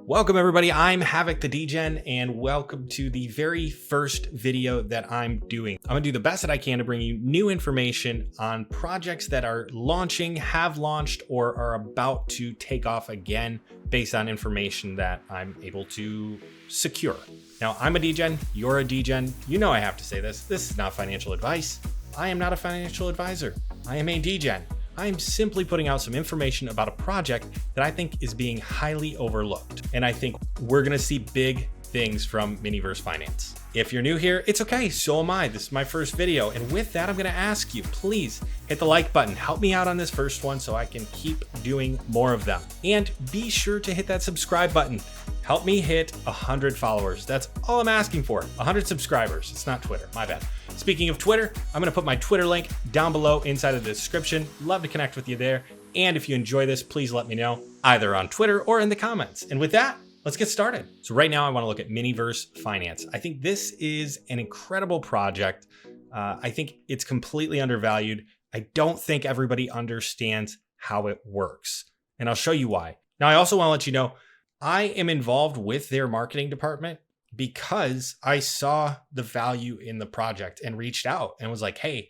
Welcome everybody, I'm Havoc the DGen, and welcome to the very first video that I'm doing. I'm gonna do the best that I can to bring you new information on projects that are launching, have launched, or are about to take off again based on information that I'm able to secure. Now, I'm a DGen, you're a DGen. You know I have to say this. This is not financial advice. I am not a financial advisor. I am a DGen. I am simply putting out some information about a project that I think is being highly overlooked. And I think we're gonna see big things from MiniVerse Finance. If you're new here, it's okay, so am I. This is my first video. And with that, I'm gonna ask you, please hit the like button. Help me out on this first one so I can keep doing more of them. And be sure to hit that subscribe button. Help me hit 100 followers. That's all I'm asking for, 100 subscribers. It's not Twitter, my bad. Speaking of Twitter, I'm gonna put my Twitter link down below inside of the description. Love to connect with you there. And if you enjoy this, please let me know either on Twitter or in the comments. And with that, let's get started. So right now I wanna look at MiniVerse Finance. I think this is an incredible project. I think it's completely undervalued. I don't think everybody understands how it works. And I'll show you why. Now, I also wanna let you know, I am involved with their marketing department because I saw the value in the project and reached out and was like, hey,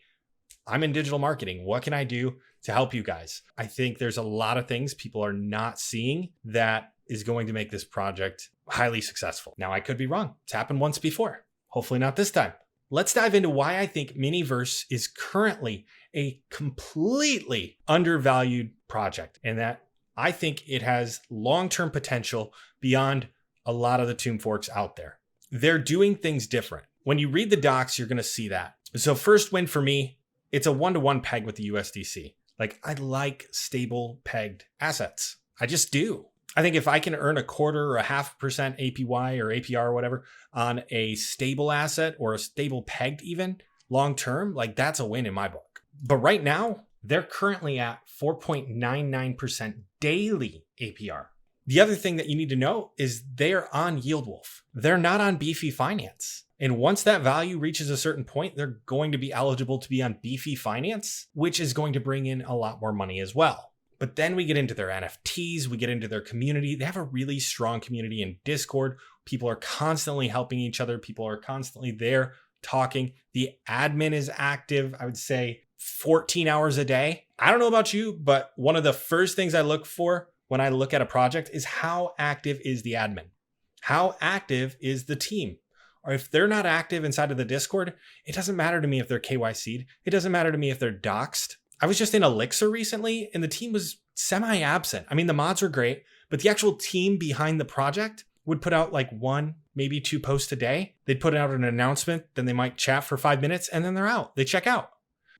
I'm in digital marketing. What can I do to help you guys? I think there's a lot of things people are not seeing that is going to make this project highly successful. Now, I could be wrong. It's happened once before. Hopefully not this time. Let's dive into why I think MiniVerse is currently a completely undervalued project, and that I think it has long-term potential beyond a lot of the tomb forks out there. They're doing things different. When you read the docs, you're going to see that. So first win for me, it's a 1-to-1 peg with the USDC. Like, I like stable pegged assets. I just do. I think if I can earn 1/4 or 0.5% APY or APR or whatever on a stable asset or a stable pegged even long-term, like that's a win in my book. But right now, they're currently at 4.99% daily APR. The other thing that you need to know is they're on YieldWolf. They're not on Beefy Finance. And once that value reaches a certain point, they're going to be eligible to be on Beefy Finance, which is going to bring in a lot more money as well. But then we get into their NFTs, we get into their community. They have a really strong community in Discord. People are constantly helping each other. People are constantly there talking. The admin is active, I would say 14 hours a day. I don't know about you, but one of the first things I look for when I look at a project is how active is the admin? How active is the team? Or if they're not active inside of the Discord, it doesn't matter to me if they're KYC'd. It doesn't matter to me if they're doxed. I was just in Elixir recently and the team was semi-absent. I mean, the mods were great, but the actual team behind the project would put out like 1, maybe 2 posts a day. They'd put out an announcement, then they might chat for 5 minutes and then they're out. They check out.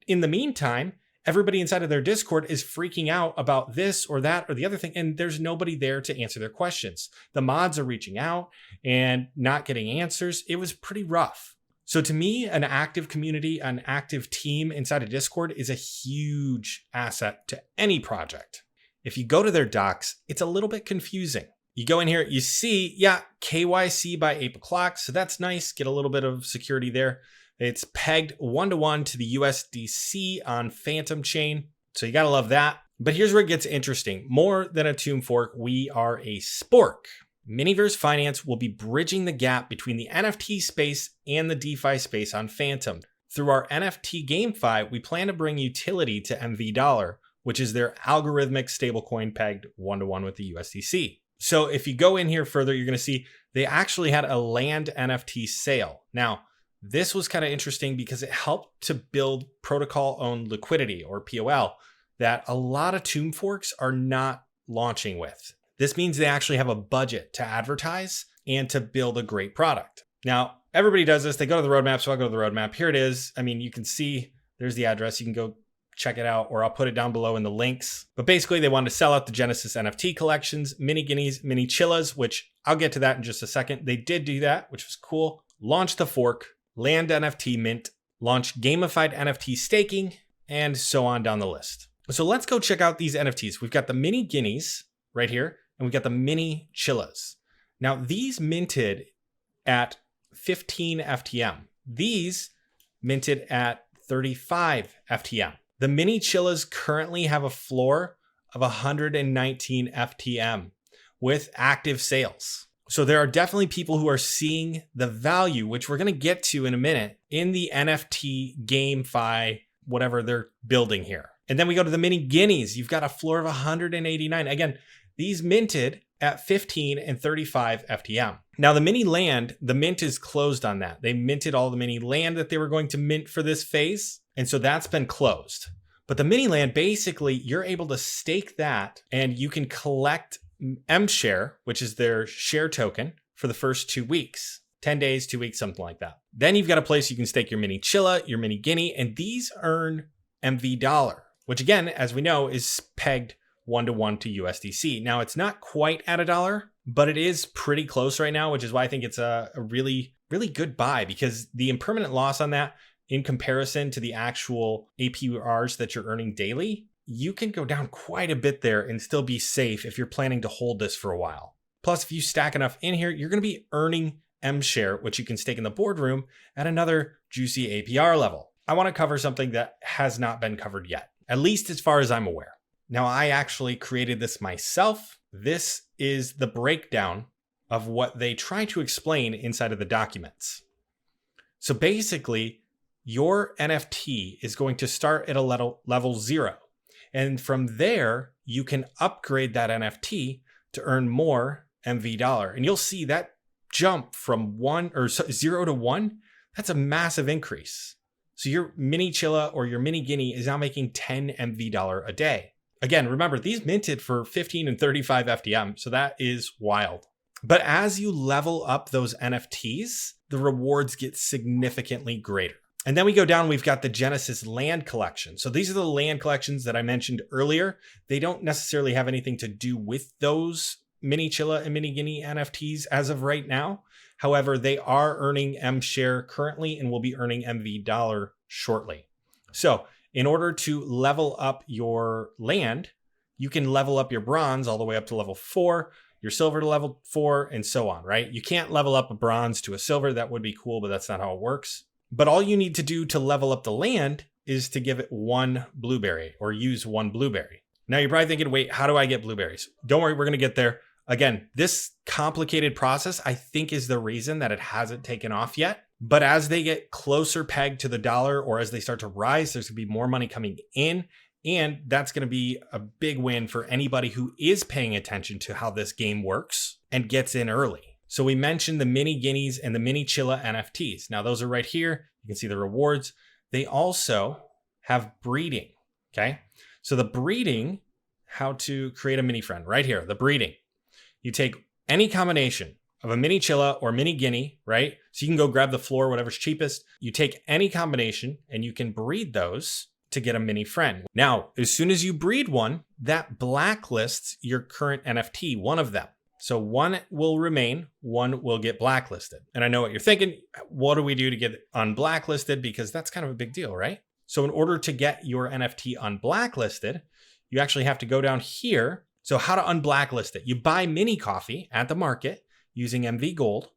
In the meantime, everybody inside of their Discord is freaking out about this or that or the other thing, and there's nobody there to answer their questions. The mods are reaching out and not getting answers. It was pretty rough. So to me, an active community, an active team inside of Discord is a huge asset to any project. If you go to their docs, it's a little bit confusing. You go in here, you see, yeah, KYC by 8 o'clock. So that's nice. Get a little bit of security there. It's pegged 1-to-1 to the USDC on Phantom Chain. So you gotta love that. But here's where it gets interesting. More than a tomb fork, we are a spork. MiniVerse Finance will be bridging the gap between the NFT space and the DeFi space on Phantom. Through our NFT GameFi, we plan to bring utility to MV Dollar, which is their algorithmic stablecoin pegged 1-to-1 with the USDC. So if you go in here further, you're gonna see they actually had a land NFT sale. Now, this was kind of interesting because it helped to build protocol-owned liquidity, or POL, that a lot of tomb forks are not launching with. This means they actually have a budget to advertise and to build a great product. Now, everybody does this. They go to the roadmap, so I'll go to the roadmap. Here it is. I mean, you can see there's the address. You can go check it out, or I'll put it down below in the links. But basically, they wanted to sell out the Genesis NFT collections, MiniGuineas, MiniChillas, which I'll get to that in just a second. They did do that, which was cool. Launch the fork, land NFT mint, launch gamified NFT staking, and so on down the list. So let's go check out these NFTs. We've got the MiniGuineas right here, and we've got the MiniChillas. Now, these minted at 15 FTM. These minted at 35 FTM. The MiniChillas currently have a floor of 119 FTM, with active sales. So there are definitely people who are seeing the value, which we're going to get to in a minute, in the NFT GameFi, whatever they're building here. And then we go to the mini guineas. You've got a floor of 189. Again, these minted at 15 and 35 FTM. Now the mini land, the mint is closed on that. They minted all the mini land that they were going to mint for this phase. And so that's been closed. But the mini land, basically, you're able to stake that and you can collect MShare, which is their share token, for the first 2 weeks. 10 days, 2 weeks, something like that. Then you've got a place you can stake your MiniChilla, your MiniGuinea, and these earn MV dollar, which again, as we know, is pegged 1-to-1 to USDC. Now, it's not quite at $1, but it is pretty close right now, which is why I think it's a really, really good buy, because the impermanent loss on that in comparison to the actual APRs that you're earning daily, you can go down quite a bit there and still be safe if you're planning to hold this for a while. Plus, if you stack enough in here, you're going to be earning MShare, which you can stake in the boardroom at another juicy APR level. I want to cover something that has not been covered yet, at least as far as I'm aware. Now, I actually created this myself. This is the breakdown of what they try to explain inside of the documents. So basically, your NFT is going to start at a level 0. And from there, you can upgrade that NFT to earn more MV dollar. And you'll see that jump from 0 to 1, that's a massive increase. So your MiniChilla or your MiniGuinea is now making 10 MV dollar a day. Again, remember, these minted for 15 and 35 FTM, so that is wild. But as you level up those NFTs, the rewards get significantly greater. And then we go down, we've got the Genesis land collection. So these are the land collections that I mentioned earlier. They don't necessarily have anything to do with those MiniChilla and MiniGuinea NFTs as of right now. However, they are earning MShare currently and will be earning MV dollar shortly. So in order to level up your land, you can level up your bronze all the way up to level 4, your silver to level 4, and so on, right? You can't level up a bronze to a silver. That would be cool, but that's not how it works. But all you need to do to level up the land is to give it 1 blueberry or use 1 blueberry. Now you're probably thinking, wait, how do I get blueberries? Don't worry, we're going to get there. Again, this complicated process, I think, is the reason that it hasn't taken off yet. But as they get closer pegged to the dollar, or as they start to rise, there's going to be more money coming in. And that's going to be a big win for anybody who is paying attention to how this game works and gets in early. So we mentioned the mini guineas and the MiniChilla NFTs. Now those are right here. You can see the rewards. They also have breeding, okay? So the breeding, how to create a mini friend, right here, the breeding. You take any combination of a MiniChilla or MiniGuinea, right? So you can go grab the floor, whatever's cheapest. You take any combination and you can breed those to get a mini friend. Now, as soon as you breed one, that blacklists your current NFT, one of them. So one will remain, one will get blacklisted. And I know what you're thinking, what do we do to get unblacklisted? Because that's kind of a big deal, right? So in order to get your NFT unblacklisted, you actually have to go down here. So how to unblacklist it? You buy mini coffee at the market using MV Gold.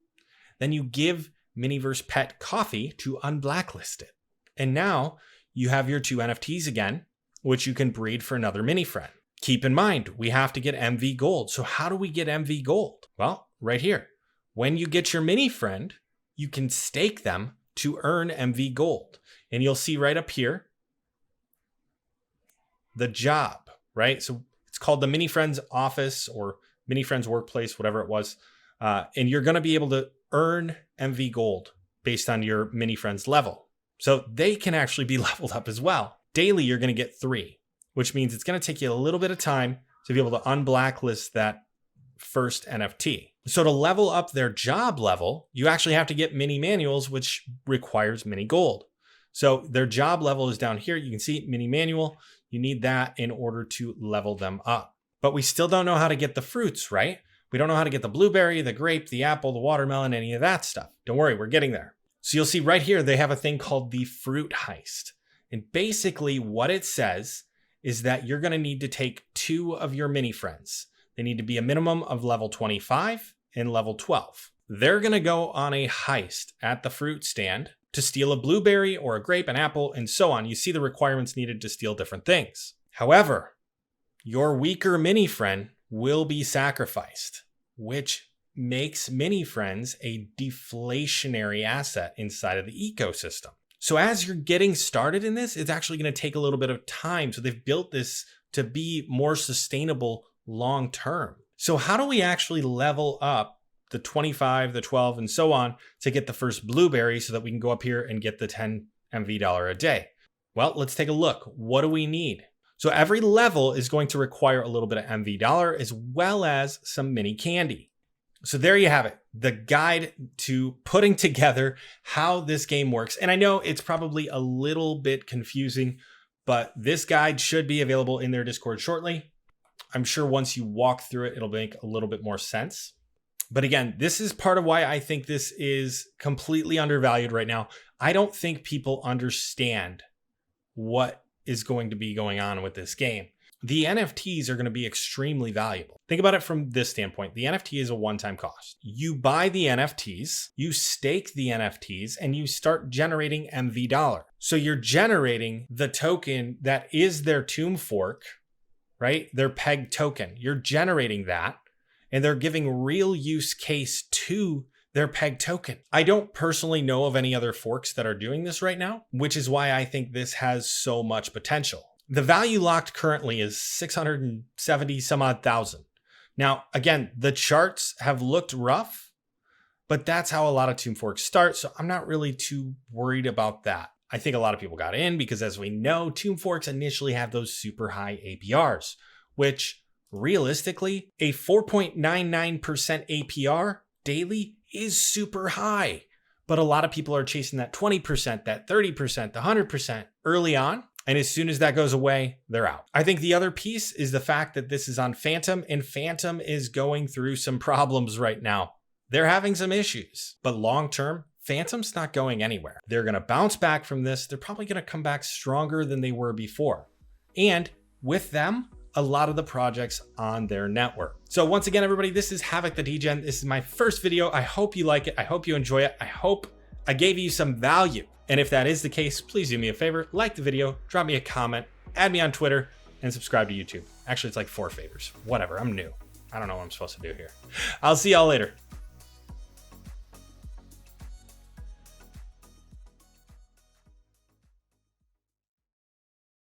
Then you give MiniVerse Pet coffee to unblacklist it. And now you have your 2 NFTs again, which you can breed for another mini friend. Keep in mind, we have to get MV Gold. So how do we get MV Gold? Well, right here. When you get your mini friend, you can stake them to earn MV Gold. And you'll see right up here, the job, right? So it's called the Mini Friends Office or Mini Friends Workplace, whatever it was. And you're going to be able to earn MV Gold based on your Mini Friends level. So they can actually be leveled up as well. Daily, you're going to get 3. Which means it's going to take you a little bit of time to be able to unblacklist that first NFT. So to level up their job level, you actually have to get mini manuals, which requires mini gold. So their job level is down here. You can see mini manual. You need that in order to level them up. But we still don't know how to get the fruits, right? We don't know how to get the blueberry, the grape, the apple, the watermelon, any of that stuff. Don't worry, we're getting there. So you'll see right here, they have a thing called the fruit heist. And basically what it says is that you're going to need to take 2 of your mini friends. They need to be a minimum of level 25 and level 12. They're going to go on a heist at the fruit stand to steal a blueberry or a grape, an apple, and so on. You see the requirements needed to steal different things. However, your weaker mini friend will be sacrificed, which makes mini friends a deflationary asset inside of the ecosystem. So as you're getting started in this, it's actually going to take a little bit of time. So they've built this to be more sustainable long term. So how do we actually level up the 25, the 12, and so on to get the first blueberry so that we can go up here and get the 10 MV$ a day? Well, let's take a look. What do we need? So every level is going to require a little bit of MV$ as well as some mini candy. So there you have it, the guide to putting together how this game works. And I know it's probably a little bit confusing, but this guide should be available in their Discord shortly. I'm sure once you walk through it, it'll make a little bit more sense. But again, this is part of why I think this is completely undervalued right now. I don't think people understand what is going to be going on with this game. The NFTs are going to be extremely valuable. Think about it from this standpoint. The NFT is a one-time cost. You buy the NFTs, you stake the NFTs, and you start generating MV$. So you're generating the token that is their tomb fork, right? Their peg token. You're generating that, and they're giving real use case to their peg token. I don't personally know of any other forks that are doing this right now, which is why I think this has so much potential. The value locked currently is 670 some odd thousand. Now, again, the charts have looked rough, but that's how a lot of tomb forks start. So I'm not really too worried about that. I think a lot of people got in because, as we know, tomb forks initially have those super high APRs, which realistically, a 4.99% APR daily is super high. But a lot of people are chasing that 20%, that 30%, the 100% early on. And as soon as that goes away, they're out. I think the other piece is the fact that this is on Phantom, and Phantom is going through some problems right now. They're having some issues, but long term, Phantom's not going anywhere. They're going to bounce back from this. They're probably going to come back stronger than they were before. And with them, a lot of the projects on their network. So once again, everybody, this is Havoc the Degen. This is my first video. I hope you like it. I hope you enjoy it. I hope I gave you some value. And if that is the case, please do me a favor, like the video, drop me a comment, add me on Twitter, and subscribe to YouTube. Actually, it's like 4 favors. Whatever, I'm new. I don't know what I'm supposed to do here. I'll see y'all later.